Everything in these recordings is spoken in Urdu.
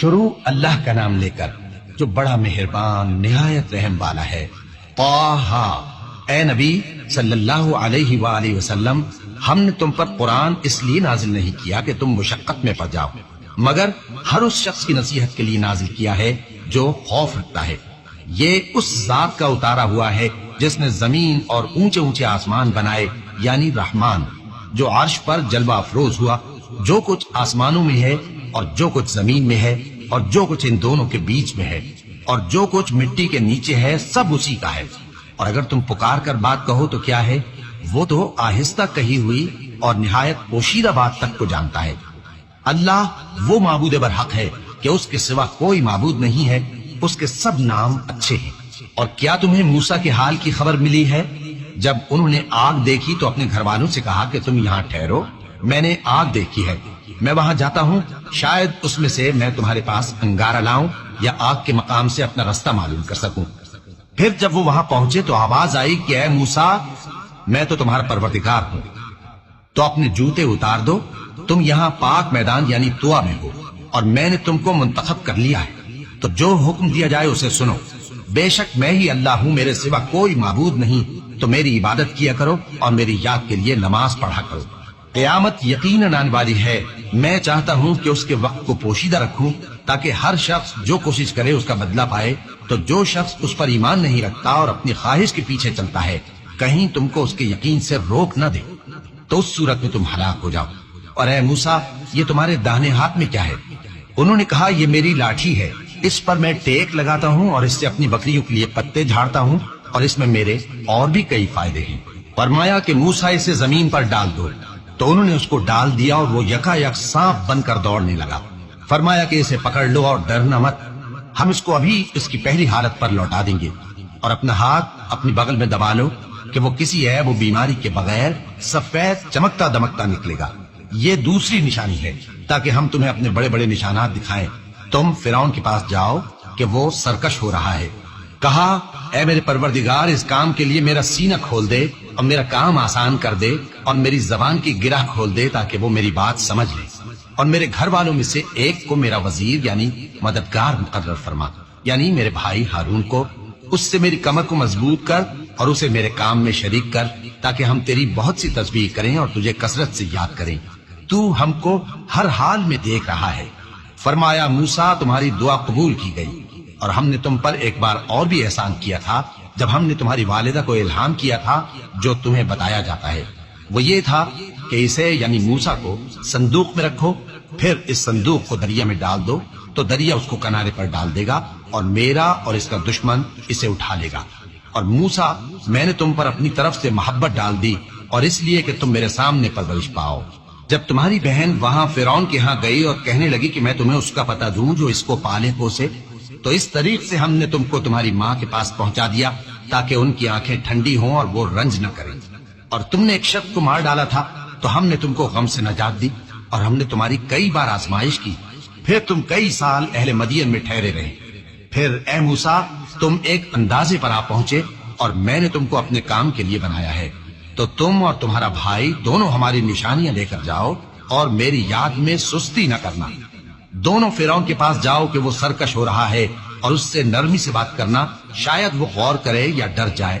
شروع اللہ کا نام لے کر جو بڑا مہربان نہایت رحم والا ہے۔ طٰہٰ، اے نبی صلی اللہ علیہ وآلہ وسلم، ہم نے تم پر قرآن اس لیے نازل نہیں کیا کہ تم مشقت میں پڑ جاؤ، مگر ہر اس شخص کی نصیحت کے لیے نازل کیا ہے جو خوف رکھتا ہے۔ یہ اس ذات کا اتارا ہوا ہے جس نے زمین اور اونچے اونچے آسمان بنائے، یعنی رحمان، جو عرش پر جلوہ افروز ہوا۔ جو کچھ آسمانوں میں ہے اور جو کچھ زمین میں ہے اور جو کچھ ان دونوں کے بیچ میں ہے اور جو کچھ مٹی کے نیچے ہے، سب اسی کا ہے۔ اور اگر تم پکار کر بات کہو تو کیا ہے، وہ تو آہستہ کہی ہوئی اور نہایت پوشیدہ بات تک کو جانتا ہے۔ اللہ وہ معبود برحق ہے کہ اس کے سوا کوئی معبود نہیں ہے، اس کے سب نام اچھے ہیں۔ اور کیا تمہیں موسیٰ کے حال کی خبر ملی ہے؟ جب انہوں نے آگ دیکھی تو اپنے گھر والوں سے کہا کہ تم یہاں ٹھہرو، میں نے آگ دیکھی ہے، میں وہاں جاتا ہوں، شاید اس میں سے میں تمہارے پاس انگارہ لاؤں یا آگ کے مقام سے اپنا رستہ معلوم کر سکوں۔ پھر جب وہ وہاں پہنچے تو آواز آئی کہ اے موسیٰ، میں تو تمہارا پروردگار ہوں، تو اپنے جوتے اتار دو، تم یہاں پاک میدان یعنی طویٰ میں ہو، اور میں نے تم کو منتخب کر لیا ہے، تو جو حکم دیا جائے اسے سنو۔ بے شک میں ہی اللہ ہوں، میرے سوا کوئی معبود نہیں، تو میری عبادت کیا کرو اور میری یاد کے لیے نماز پڑھا کرو۔ قیامت یقیناً آنے والی ہے، میں چاہتا ہوں کہ اس کے وقت کو پوشیدہ رکھوں تاکہ ہر شخص جو کوشش کرے اس کا بدلہ پائے۔ تو جو شخص اس پر ایمان نہیں رکھتا اور اپنی خواہش کے پیچھے چلتا ہے، کہیں تم کو اس کے یقین سے روک نہ دے، تو اس صورت میں تم ہلاک ہو جاؤ۔ اور اے موسیٰ، یہ تمہارے داہنے ہاتھ میں کیا ہے؟ انہوں نے کہا یہ میری لاٹھی ہے، اس پر میں ٹیک لگاتا ہوں اور اس سے اپنی بکریوں کے لیے پتے جھاڑتا ہوں، اور اس میں میرے اور بھی کئی فائدے ہیں۔ فرمایا کہ موسیٰ اسے زمین پر ڈال دو، تو انہوں نے اس کو ڈال دیا اور وہ یکا یک سانپ بن کر دوڑنے لگا۔ فرمایا کہ اسے پکڑ لو اور ڈرنا مت، ہم اس کو ابھی اس کی پہلی حالت پر لوٹا دیں گے، اور اپنا ہاتھ اپنی بغل میں دبا لو کہ وہ کسی عیب و بیماری کے بغیر سفید چمکتا دمکتا نکلے گا۔ یہ دوسری نشانی ہے تاکہ ہم تمہیں اپنے بڑے بڑے نشانات دکھائیں۔ تم فرعون کے پاس جاؤ کہ وہ سرکش ہو رہا ہے۔ کہا اے میرے پروردگار، اس کام کے لیے میرا سینہ کھول دے اور میرا کام آسان کر دے اور میری زبان کی گرہ کھول دے تاکہ وہ میری بات سمجھ لے، اور میرے گھر والوں میں سے ایک کو میرا وزیر یعنی مددگار مقرر فرما، یعنی میرے بھائی ہارون کو۔ اس سے میری کمر کو مضبوط کر اور اسے میرے کام میں شریک کر تاکہ ہم تیری بہت سی تسبیح کریں اور تجھے کثرت سے یاد کریں، تو ہم کو ہر حال میں دیکھ رہا ہے۔ فرمایا موسیٰ، تمہاری دعا قبول کی گئی، اور ہم نے تم پر ایک بار اور بھی احسان کیا تھا جب ہم نے تمہاری والدہ کو الہام کیا تھا جو تمہیں بتایا جاتا ہے۔ وہ یہ تھا کہ اسے یعنی موسیٰ کو صندوق میں رکھو، پھر اس صندوق کو دریا میں ڈال دو تو دریا اس کو کنارے پر ڈال دے گا، اور میرا اور اس کا دشمن اسے اٹھا لے گا۔ اور موسیٰ، میں نے تم پر اپنی طرف سے محبت ڈال دی، اور اس لیے کہ تم میرے سامنے پرورش پاؤ۔ جب تمہاری بہن وہاں فرعون کے ہاں گئی اور کہنے لگی کہ میں تمہیں اس کا پتہ دوں جو اس کو پالے پوسے، تو اس طریق سے ہم نے تم کو تمہاری ماں کے پاس پہنچا دیا تاکہ ان کی آنکھیں ٹھنڈی ہوں اور وہ رنج نہ کریں۔ اور تم نے ایک شخص کو مار ڈالا تھا تو ہم نے تم کو غم سے نجات دی، اور ہم نے تمہاری کئی بار آزمائش کی، پھر تم کئی سال اہل مدین میں ٹھہرے رہے۔ پھر اے موسیٰ، تم ایک اندازے پر آ پہنچے اور میں نے تم کو اپنے کام کے لیے بنایا ہے، تو تم اور تمہارا بھائی دونوں ہماری نشانیاں لے کر جاؤ اور میری یاد میں سستی نہ کرنا۔ دونوں فرعون کے پاس جاؤ کہ وہ سرکش ہو رہا ہے، اور اس سے نرمی سے بات کرنا، شاید وہ غور کرے یا ڈر جائے۔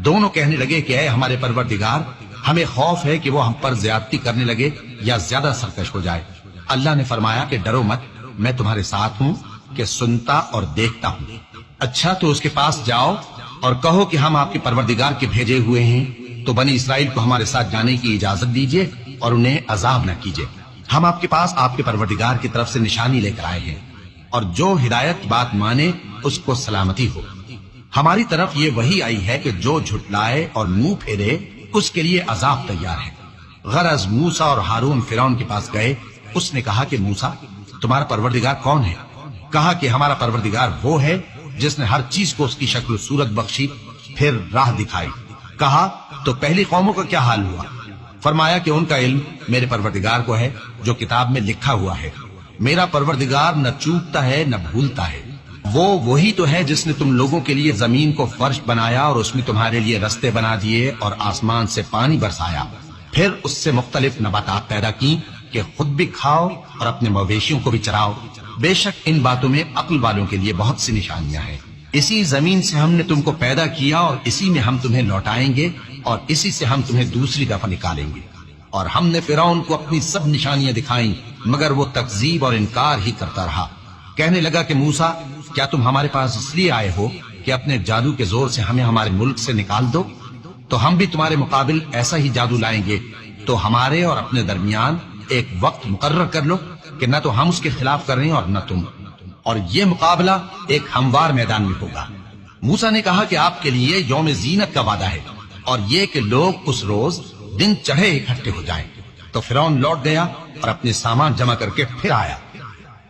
دونوں کہنے لگے کہ اے ہمارے پروردگار، ہمیں خوف ہے کہ وہ ہم پر زیادتی کرنے لگے یا زیادہ سرکش ہو جائے۔ اللہ نے فرمایا کہ ڈرو مت، میں تمہارے ساتھ ہوں کہ سنتا اور دیکھتا ہوں۔ اچھا تو اس کے پاس جاؤ اور کہو کہ ہم آپ کے پروردگار کے بھیجے ہوئے ہیں، تو بنی اسرائیل کو ہمارے ساتھ جانے کی اجازت دیجیے اور انہیں عذاب نہ کیجیے۔ ہم آپ کے پاس آپ کے پروردگار کی طرف سے نشانی لے کر آئے ہیں، اور جو ہدایت بات مانے اس کو سلامتی ہو۔ ہماری طرف یہ وحی آئی ہے کہ جو جھٹلائے اور منہ پھیرے اس کے لیے عذاب تیار ہے۔ غرض موسیٰ اور ہارون فرعون کے پاس گئے۔ اس نے کہا کہ موسیٰ، تمہارا پروردگار کون ہے؟ کہا کہ ہمارا پروردگار وہ ہے جس نے ہر چیز کو اس کی شکل و صورت بخشی، پھر راہ دکھائی۔ کہا تو پہلی قوموں کا کیا حال ہوا؟ فرمایا کہ ان کا علم میرے پروردگار کو ہے جو کتاب میں لکھا ہوا ہے۔ میرا پروردگار نہ چوکتا ہے نہ بھولتا ہے۔ وہ وہی تو ہے جس نے تم لوگوں کے لیے زمین کو فرش بنایا اور اس میں تمہارے لیے رستے بنا دیے اور آسمان سے پانی برسایا، پھر اس سے مختلف نباتات پیدا کی کہ خود بھی کھاؤ اور اپنے مویشیوں کو بھی چراؤ۔ بے شک ان باتوں میں عقل والوں کے لیے بہت سی نشانیاں ہیں۔ اسی زمین سے ہم نے تم کو پیدا کیا اور اسی میں ہم تمہیں لوٹائیں گے اور اسی سے ہم تمہیں دوسری دفعہ نکالیں گے۔ اور ہم نے فرعون کو اپنی سب نشانیاں دکھائیں مگر وہ تکذیب اور انکار ہی کرتا رہا۔ کہنے لگا کہ موسیٰ، کیا تم ہمارے پاس اس لیے آئے ہو کہ اپنے جادو کے زور سے ہمیں ہمارے ملک سے نکال دو؟ تو ہم بھی تمہارے مقابل ایسا ہی جادو لائیں گے، تو ہمارے اور اپنے درمیان ایک وقت مقرر کر لو کہ نہ تو ہم اس کے خلاف کر رہے ہیں اور نہ تم، اور یہ مقابلہ ایک ہموار میدان میں ہوگا۔ موسیٰ نے کہا کہ آپ کے لیے یوم زینت کا وعدہ ہے اور یہ کہ لوگ اس روز دن چڑھے اکٹھے ہو جائیں۔ تو فرعون لوٹ گیا اور اپنے سامان جمع کر کے پھر آیا۔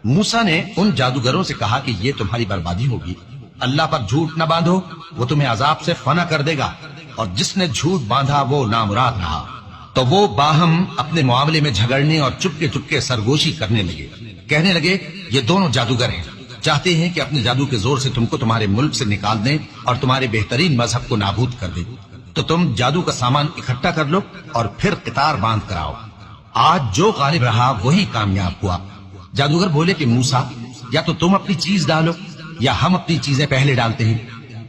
موسیٰ نے ان جادوگروں سے کہا کہ یہ تمہاری بربادی ہوگی، اللہ پر جھوٹ نہ باندھو، وہ تمہیں عذاب سے فنا کر دے گا، اور جس نے جھوٹ باندھا وہ نامراد رہا۔ تو وہ باہم اپنے معاملے میں جھگڑنے اور چپکے چپکے سرگوشی کرنے لگے۔ کہنے لگے یہ دونوں جادوگر ہیں، چاہتے ہیں کہ اپنے جادو کے زور سے تم کو تمہارے ملک سے نکال دیں اور تمہارے بہترین مذہب کو نابود کر دیں۔ تو تم جادو کا سامان اکٹھا کر لو اور پھر قطار باندھ کر آؤ۔ آج جو غالب رہا وہی کامیاب ہوا۔ جادوگر بولے کہ موسیٰ، یا تو تم اپنی چیز ڈالو یا ہم اپنی چیزیں پہلے ڈالتے ہیں۔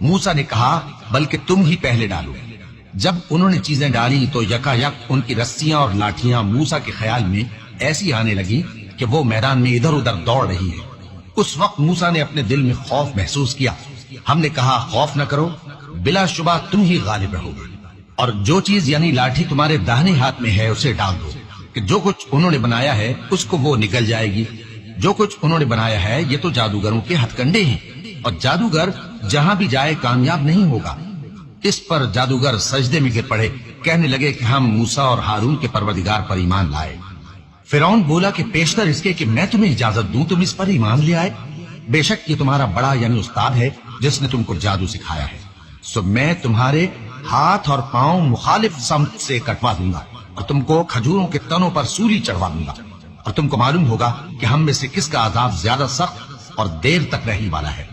موسیٰ نے کہا بلکہ تم ہی پہلے ڈالو۔ جب انہوں نے چیزیں ڈالی تو یکا یک ان کی رسیاں اور لاٹھیاں موسیٰ کے خیال میں ایسی آنے لگی کہ وہ میدان میں ادھر ادھر دوڑ رہی ہے۔ اس وقت موسیٰ نے اپنے دل میں خوف محسوس کیا۔ ہم نے کہا خوف نہ کرو، بلا شبہ تم ہی غالب رہو گے، اور جو چیز یعنی لاٹھی تمہارے داہنے ہاتھ میں ہے اسے ڈال دو کہ جو کچھ انہوں نے بنایا ہے اس کو وہ نگل جائے گی۔ جو کچھ انہوں نے بنایا ہے یہ تو جادوگروں کے ہتھ کنڈے ہیں، اور جادوگر جہاں بھی جائے کامیاب نہیں ہوگا۔ اس پر جادوگر سجدے میں گر پڑے، کہنے لگے کہ ہم موسیٰ اور ہارون کے پروردگار پر ایمان لائے۔ فرعون بولا کہ پیشتر اس کے کہ میں تمہیں اجازت دوں تم اس پر ایمان لے آئے، بے شک یہ تمہارا بڑا یعنی استاد ہے جس نے تم کو جادو سکھایا ہے، سو میں تمہارے ہاتھ اور پاؤں مخالف سمت سے کٹوا دوں گا اور تم کو کھجوروں کے تنوں پر سولی چڑھوا دوں گا، اور تم کو معلوم ہوگا کہ ہم میں سے کس کا عذاب زیادہ سخت اور دیر تک رہنے والا ہے۔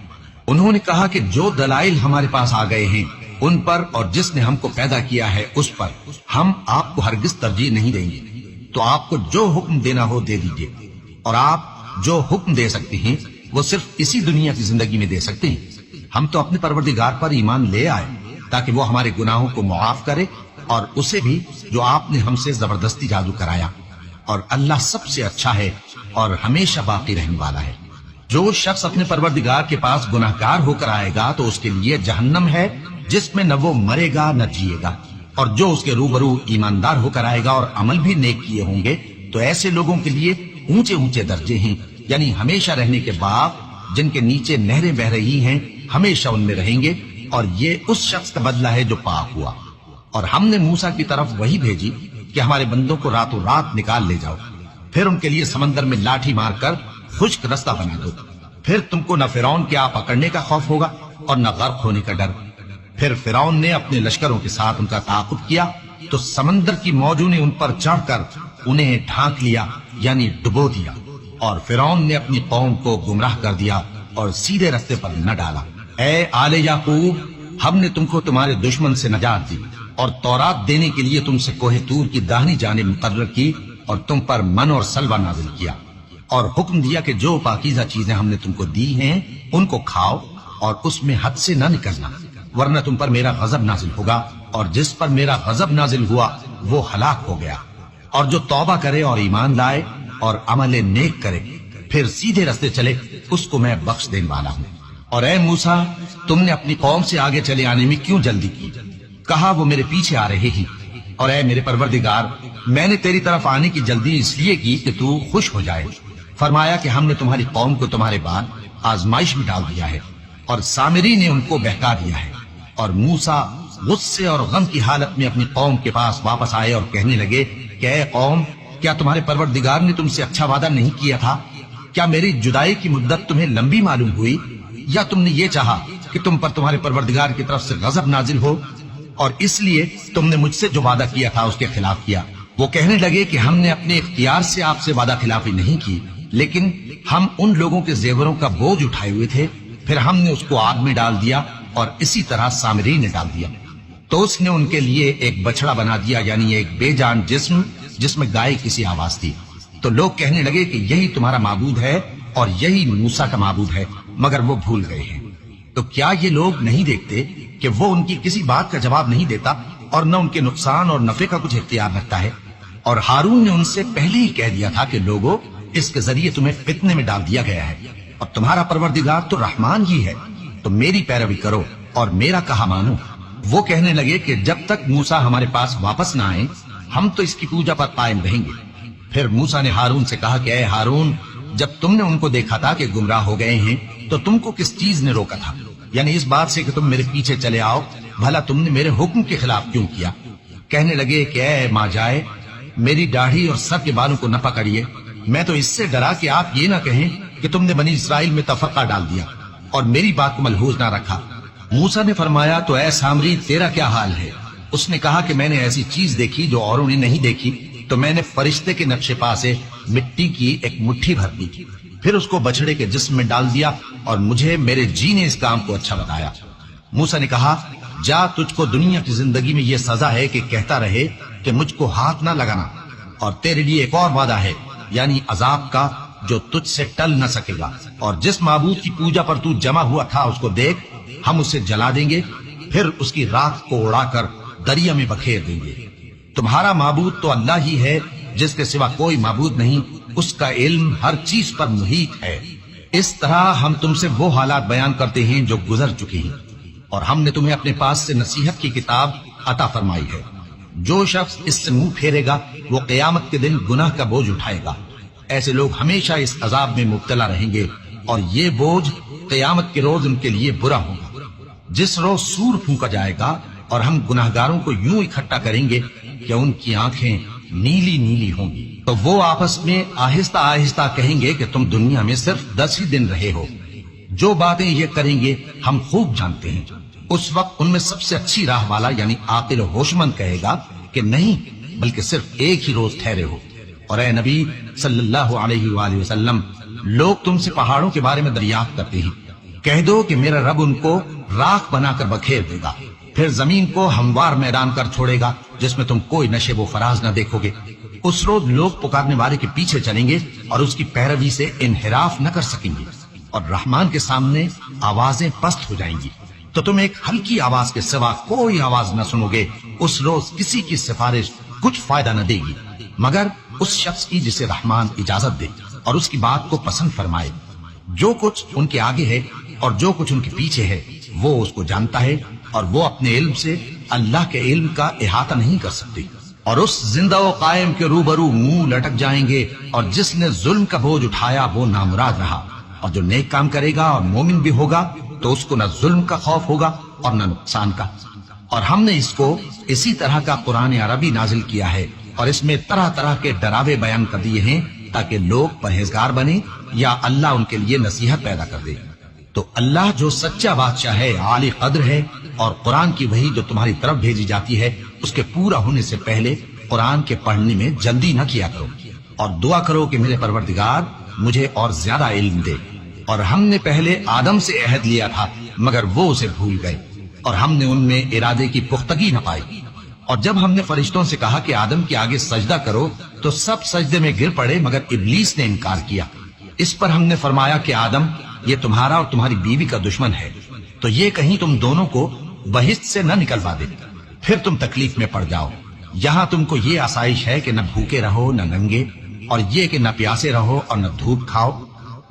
انہوں نے کہا کہ جو دلائل ہمارے پاس آ گئے ہیں ان پر اور جس نے ہم کو پیدا کیا ہے اس پر ہم آپ کو ہرگز ترجیح نہیں دیں گے، تو آپ کو جو حکم دینا ہو دے دیجیے، اور آپ جو حکم دے سکتے ہیں وہ صرف اسی دنیا کی زندگی میں دے سکتے ہیں۔ ہم تو اپنے پروردگار پر ایمان لے آئے تاکہ وہ ہمارے گناہوں کو معاف کرے، اور اسے بھی جو آپ نے ہم سے زبردستی جادو کرایا، اور اللہ سب سے اچھا ہے اور ہمیشہ باقی رہنے والا ہے۔ جو شخص اپنے پروردگار کے پاس گناہگار ہو کر آئے گا تو اس کے لیے جہنم ہے جس میں نہ وہ مرے گا نہ جیے گا، اور جو اس کے روبرو ایماندار ہو کر آئے گا اور عمل بھی نیک کیے ہوں گے تو ایسے لوگوں کے لیے اونچے اونچے درجے ہیں، یعنی ہمیشہ رہنے کے باغ جن کے نیچے نہریں بہ رہی ہیں، ہمیشہ ان میں رہیں گے، اور یہ اس شخص کا بدلہ ہے جو پاک ہوا۔ اور ہم نے موسیٰ کی طرف وہی بھیجی کہ ہمارے بندوں کو راتوں رات نکال لے جاؤ، پھر ان کے لیے سمندر میں لاٹھی مار کر خشک رستہ بنا دو، پھر تم کو نہ فرعون کے آ پکڑنے کا خوف ہوگا اور نہ غرق ہونے کا ڈر۔ پھر فرعون نے اپنے لشکروں کے ساتھ ان کا تعاقب کیا تو سمندر کی موجوں نے ان پر چڑھ کر انہیں ڈھانک لیا یعنی ڈبو دیا، اور فرعون نے اپنی قوم کو گمراہ کر دیا اور سیدھے رستے پر نہ ڈالا۔ اے آل یعقوب، ہم نے تم کو تمہارے دشمن سے نجات دی اور تورات دینے کے لیے تم سے کوہ طور کی داہنی جانب مقرر کی، اور تم پر من اور سلوہ نازل کیا، اور حکم دیا کہ جو پاکیزہ چیزیں ہم نے تم کو دی ہیں ان کو کھاؤ اور اس میں حد سے نہ نکلنا، ورنہ تم پر میرا غضب نازل ہوگا، اور جس پر میرا غضب نازل ہوا وہ ہلاک ہو گیا۔ اور جو توبہ کرے اور ایمان لائے اور عمل نیک کرے پھر سیدھے رستے چلے اس کو میں بخش دینے والا ہوں۔ اور اے موسیٰ، تم نے اپنی قوم سے آگے چلے آنے میں کیوں جلدی کی؟ کہا وہ میرے پیچھے آ رہے ہیں۔ اور اے میرے پروردگار، میں نے تیری طرف آنے کی جلدی اس لیے کی کہ تو خوش ہو جائے۔ فرمایا کہ ہم نے تمہاری قوم کو تمہارے بعد آزمائش میں ڈال دیا ہے، اور سامری نے ان کو بہکا دیا ہے۔ اور موسیٰ غصے اور غم کی حالت میں اپنی قوم کے پاس واپس آئے اور کہنے لگے کہ اے قوم، کیا تمہارے پروردگار نے تم سے اچھا وعدہ نہیں کیا تھا؟ کیا میری جدائی کی مدت تمہیں لمبی معلوم ہوئی، یا تم نے یہ چاہا کہ تم پر تمہارے پروردگار کی طرف سے غضب نازل ہو، اور اس لیے تم نے مجھ سے جو وعدہ کیا تھا اس کے خلاف کیا؟ وہ کہنے لگے کہ ہم نے اپنے اختیار سے آپ سے وعدہ خلافی نہیں کی، لیکن ہم ان لوگوں کے زیوروں کا بوجھ اٹھائے ہوئے تھے، پھر ہم نے اس کو آگ میں ڈال دیا، اور اسی طرح سامری نے ڈال دیا۔ تو اس نے ان کے لیے ایک بچڑا بنا دیا، یعنی ایک بے جان جسم جس میں گائے کسی آواز تھی۔ تو لوگ کہنے لگے کہ یہی تمہارا معبود ہے اور یہی موسیٰ کا معبود ہے، مگر وہ بھول گئے ہیں۔ تو کیا یہ لوگ نہیں دیکھتے کہ وہ ان کی کسی بات کا جواب نہیں دیتا اور نہ ان کے نقصان اور نفع کا کچھ اختیار رکھتا ہے؟ اور ہارون نے ان سے پہلے ہی کہہ دیا تھا کہ لوگوں، اس کے ذریعے تمہیں فتنے میں ڈال دیا گیا ہے، اور تمہارا پروردگار تو رحمان ہی ہے، تو میری پیروی کرو اور میرا کہا مانو۔ وہ کہنے لگے کہ جب تک موسیٰ ہمارے پاس واپس نہ آئے ہم تو اس کی پوجا پر قائم رہیں گے۔ پھر موسیٰ نے ہارون سے کہا کہ اے ہارون، جب تم نے ان کو دیکھا تھا کہ گمراہ ہو گئے ہیں تو تم کو کس چیز نے روکا تھا؟ یعنی اس بات سے کہ تم میرے پیچھے چلے آؤ، بھلا تم نے میرے حکم کے خلاف کیوں کیا؟ کہنے لگے کہ اے ماں جائے، میری داڑھی اور سر کے بالوں کو نہ پکڑیے، میں تو اس سے ڈرا کہ آپ یہ نہ کہیں کہ تم نے بنی اسرائیل میں تفرقہ ڈال دیا اور میری بات کو ملحوظ نہ رکھا۔ موسیٰ نے فرمایا تو اے سامری، تیرا کیا حال ہے؟ اس نے کہا کہ میں نے ایسی چیز دیکھی جو اوروں نے نہیں دیکھی، تو میں نے فرشتے کے نقش پا سے مٹی کی ایک مٹھی بھر دی، پھر اس کو بچڑے کے جسم میں ڈال دیا، اور مجھے میرے جی نے اس کام کو اچھا بتایا۔ موسیٰ نے کہا جا، تجھ کو دنیا کی زندگی میں یہ سزا ہے کہ کہتا رہے کہ مجھ کو ہاتھ نہ لگانا، اور تیرے لیے ایک اور وعدہ ہے، یعنی عذاب کا جو تجھ سے ٹل نہ سکے گا، اور جس معبود کی پوجا پر تو جمع ہوا تھا اس کو دیکھ، ہم اسے جلا دیں گے، پھر اس کی راکھ کو اڑا کر دریا میں بکھیر دیں گے۔ تمہارا معبود تو اللہ ہی ہے، جس کے سوا کوئی معبود نہیں، اس کا علم ہر چیز پر محیط ہے۔ اس طرح ہم تم سے وہ حالات بیان کرتے ہیں جو گزر چکی ہیں، اور ہم نے تمہیں اپنے پاس سے نصیحت کی کتاب عطا فرمائی ہے۔ جو شخص اس سے منہ پھیرے گا وہ قیامت کے دن گناہ کا بوجھ اٹھائے گا۔ ایسے لوگ ہمیشہ اس عذاب میں مبتلا رہیں گے، اور یہ بوجھ قیامت کے روز ان کے لیے برا ہوگا۔ جس روز سور پھونکا جائے گا اور ہم گناہگاروں کو یوں اکٹھا کریں گے کہ ان کی آنکھیں نیلی نیلی ہوں گی، تو وہ آپس میں آہستہ آہستہ کہیں گے کہ تم دنیا میں صرف 10 ہی دن رہے ہو۔ جو باتیں یہ کریں گے ہم خوب جانتے ہیں۔ اس وقت ان میں سب سے اچھی راہ والا یعنی عاقل و ہوشمند کہے گا کہ نہیں، بلکہ صرف ایک ہی روز ٹھہرے ہو۔ اور اے نبی صلی اللہ علیہ وآلہ وسلم، لوگ تم سے پہاڑوں کے بارے میں دریافت کرتے ہیں، کہہ دو کہ میرا رب ان کو راکھ بنا کر بکھیر دے گا، پھر زمین کو ہموار میدان کر چھوڑے گا جس میں تم کوئی نشیب و فراز نہ دیکھو گے۔ اس روز لوگ پکارنے والے کے پیچھے چلیں گے اور اس کی پیروی سے انحراف نہ کر سکیں گے، اور رحمان کے سامنے آوازیں پست ہو جائیں گی، تو تم ایک ہلکی آواز کے سوا کوئی آواز نہ سنو گے۔ اس روز کسی کی سفارش کچھ فائدہ نہ دے گی مگر اس شخص کی جسے رحمان اجازت دے اور اس کی بات کو پسند فرمائے۔ جو کچھ ان کے آگے ہے اور جو کچھ ان کے پیچھے ہے وہ اس کو جانتا ہے، اور وہ اپنے علم سے اللہ کے علم کا احاطہ نہیں کر سکتے۔ اور اس زندہ و قائم کے روبرو منہ لٹک جائیں گے، اور جس نے ظلم کا بوجھ اٹھایا وہ نامراد رہا، اور جو نیک کام کرے گا اور مومن بھی ہوگا تو اس کو نہ ظلم کا خوف ہوگا اور نہ نقصان کا۔ اور ہم نے اس کو اسی طرح کا قرآن عربی نازل کیا ہے، اور اس میں طرح طرح کے ڈراوے بیان کر دیے ہیں تاکہ لوگ پرہیزگار بنیں یا اللہ ان کے لیے نصیحت پیدا کر دے۔ تو اللہ جو سچا بادشاہ ہے، عالی قدر ہے، اور قرآن کی وحی جو تمہاری طرف بھیجی جاتی ہے اس کے پورا ہونے سے پہلے قرآن کے پڑھنے میں جلدی نہ کیا کرو، اور دعا کرو کہ میرے پروردگار مجھے اور زیادہ علم دے۔ اور ہم نے پہلے آدم سے عہد لیا تھا مگر وہ اسے بھول گئے، اور ہم نے ان میں ارادے کی پختگی نہ پائی۔ اور جب ہم نے فرشتوں سے کہا کہ آدم کے آگے سجدہ کرو تو سب سجدے میں گر پڑے مگر ابلیس نے انکار کیا۔ اس پر ہم نے فرمایا کہ آدم، یہ تمہارا اور تمہاری بیوی کا دشمن ہے، تو یہ کہیں تم دونوں کو بہشت سے نہ نکلوا دے، پھر تم تکلیف میں پڑ جاؤ۔ یہاں تم کو یہ آسائش ہے کہ نہ بھوکے رہو نہ ننگے، اور یہ کہ نہ پیاسے رہو اور نہ دھوپ کھاؤ۔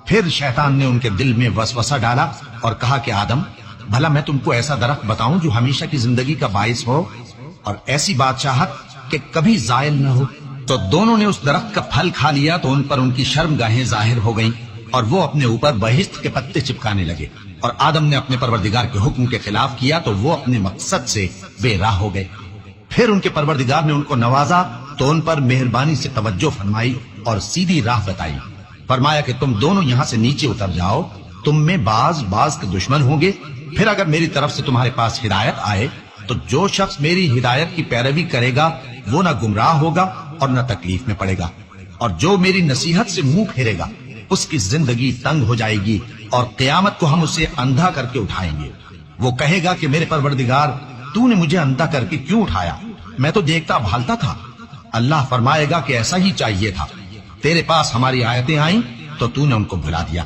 پھر شیطان نے ان کے دل میں وسوسہ ڈالا اور کہا کہ آدم، بھلا میں تم کو ایسا درخت بتاؤں جو ہمیشہ کی زندگی کا باعث ہو اور ایسی بادشاہت کہ کبھی زائل نہ ہو؟ تو دونوں نے اس درخت کا پھل کھا لیا تو ان پر ان کی شرم گاہیں ظاہر ہو گئیں، اور وہ اپنے اوپر بہشت کے پتے چپکانے لگے۔ اور آدم نے اپنے پروردگار کے حکم کے خلاف کیا تو وہ اپنے مقصد سے بے راہ ہو گئے۔ پھر ان کے پروردگار نے ان کو نوازا تو ان پر مہربانی سے توجہ فرمائی اور سیدھی راہ بتائی۔ فرمایا کہ تم دونوں یہاں سے نیچے اتر جاؤ، تم میں بعض کے دشمن ہوں گے، پھر اگر میری طرف سے تمہارے پاس ہدایت آئے تو جو شخص میری ہدایت کی پیروی کرے گا وہ نہ گمراہ ہوگا اور نہ تکلیف میں پڑے گا، اور جو میری نصیحت سے منہ پھیرے گا اس کی زندگی تنگ ہو جائے گی، اور قیامت کو ہم اسے اندھا کر کے اٹھائیں گے۔ وہ کہے گا کہ میرے پروردگار، تو نے مجھے اندھا کر کے کیوں اٹھایا؟ میں تو دیکھتا بھالتا تھا۔ اللہ فرمائے گا کہ ایسا ہی چاہیے تھا، تیرے پاس ہماری آیتیں آئیں تو تو نے ان کو بھلا دیا،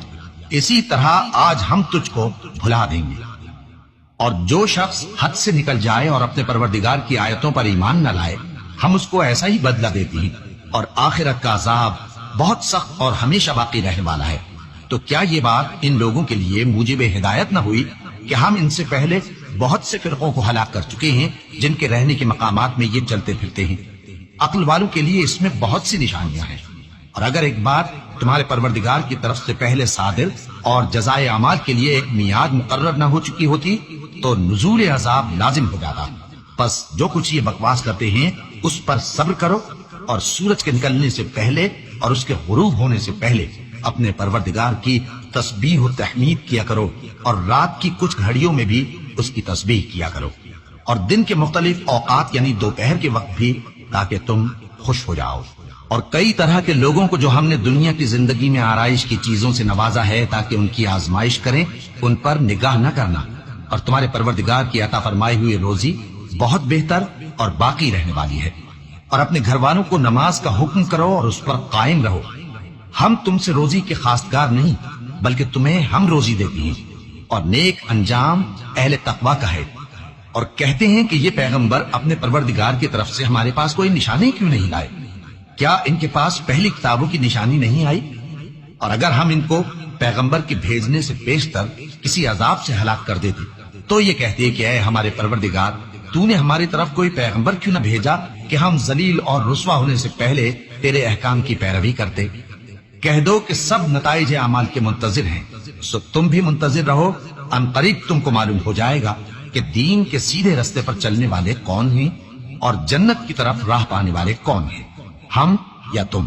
اسی طرح آج ہم تجھ کو بھلا دیں گے۔ اور جو شخص حد سے نکل جائے اور اپنے پروردگار کی آیتوں پر ایمان نہ لائے، ہم اس کو ایسا ہی بدلہ دیتے ہیں، اور آخرت کا عذاب بہت سخت اور ہمیشہ باقی رہنے والا ہے۔ تو کیا یہ بات ان لوگوں کے لیے موجب ہدایت نہ ہوئی کہ ہم ان سے پہلے بہت سے فرقوں کو ہلاک کر چکے ہیں جن کے رہنے کے مقامات میں یہ چلتے پھرتے ہیں؟ عقل والوں کے لیے اس میں بہت سی نشانیاں ہیں۔ اور اگر ایک بات تمہارے پروردگار کی طرف سے پہلے صادر اور جزائے اعمال کے لیے ایک میعاد مقرر نہ ہو چکی ہوتی تو نزول عذاب لازم ہو جاتا۔ پس جو کچھ یہ بکواس کرتے ہیں اس پر صبر کرو، اور سورج کے نکلنے سے پہلے اور اس کے غروب ہونے سے پہلے اپنے پروردگار کی تسبیح و تحمید کیا کرو، اور رات کی کچھ گھڑیوں میں بھی اس کی تسبیح کیا کرو، اور دن کے مختلف اوقات یعنی دوپہر کے وقت بھی، تاکہ تم خوش ہو جاؤ۔ اور کئی طرح کے لوگوں کو جو ہم نے دنیا کی زندگی میں آرائش کی چیزوں سے نوازا ہے تاکہ ان کی آزمائش کریں، ان پر نگاہ نہ کرنا، اور تمہارے پروردگار کی عطا فرمائی ہوئی روزی بہت بہتر اور باقی رہنے والی ہے۔ اور اپنے گھر والوں کو نماز کا حکم کرو اور اس پر قائم رہو۔ ہم تم سے روزی کے خواستگار نہیں، بلکہ تمہیں ہم روزی دیتے ہیں، اور نیک انجام اہل تقوی کا ہے۔ اور کہتے ہیں کہ یہ پیغمبر اپنے پروردگار کی طرف سے ہمارے پاس کوئی نشانی کیوں نہیں لائے؟ کیا ان کے پاس پہلی کتابوں کی نشانی نہیں آئی؟ اور اگر ہم ان کو پیغمبر کے بھیجنے سے پیشتر کسی عذاب سے ہلاک کر دیتے تو یہ کہتے کہ اے ہمارے پروردگار، تو نے ہماری طرف کوئی پیغمبر کیوں نہ بھیجا کہ ہم ذلیل اور رسوا ہونے سے پہلے تیرے احکام کی پیروی کرتے۔ کہہ دو کہ سب نتائج اعمال کے منتظر ہیں، سو تم بھی منتظر رہو، ان قریب تم کو معلوم ہو جائے گا کہ دین کے سیدھے رستے پر چلنے والے کون ہیں اور جنت کی طرف راہ پانے والے کون ہیں، ہم یا تم۔